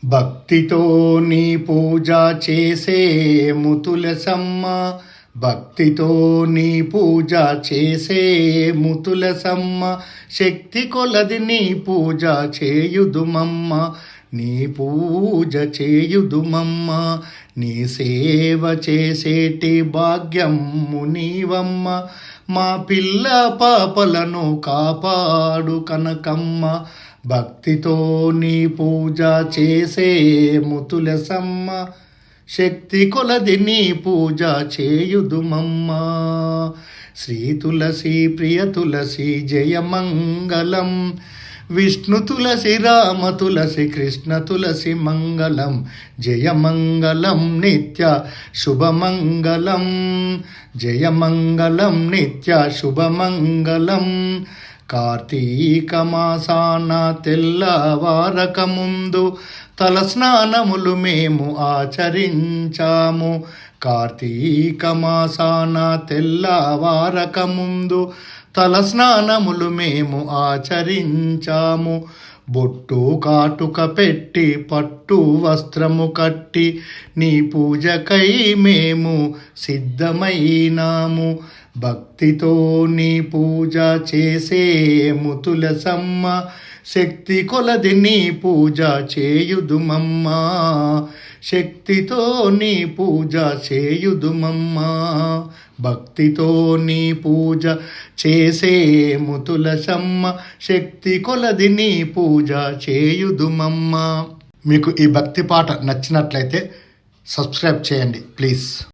భక్తితో నీ పూజ చేసేము తులసమ్మ, భక్తితో నీ పూజ చేసేము తులసమ్మ. శక్తి కొలది నీ పూజ చేయుదుమమ్మ, నీ పూజ చేయుదుమమ్మ. నీ సేవ చేసేటి భాగ్యము నీవమ్మ, మా పిల్ల పాపలను కాపాడు కనకమ్మ. భక్తితో నీ పూజ చేసేము తులసమ్మ, శక్తి కొలది నీ పూజ చేయుదుమమ్మ. శ్రీ తులసి ప్రియ తులసి జయమంగళం, విష్ణు తులసి రామ తులసి కృష్ణ తులసి మంగళం. జయమంగళం నిత్య శుభమంగళం, జయమంగళం నిత్య శుభమంగళం. కార్తీక మాసాన తెల్లవారక ముందు తల స్నానములు మేము ఆచరించాము. కార్తీక మాసాన తెల్లవారక ముందు తల స్నానములు మేము ఆచరించాము. బొట్టు కాటుక పెట్టి పట్టు వస్త్రము కట్టి నీ పూజకై మేము సిద్ధమైనాము. భక్తితో నీ పూజ చేసేము తులసమ్మ, శక్తి కొలది నీ పూజ చేయుదుమమ్మ. శక్తితో నీ పూజ చేయుదుమమ్మ, భక్తితో నీ పూజ చేసేము తులసమ్మ, శక్తి కొలది నీ పూజ చేయుదుమమ్మ. మీకు ఈ భక్తి పాట నచ్చినట్లయితే సబ్స్క్రైబ్ చేయండి ప్లీజ్.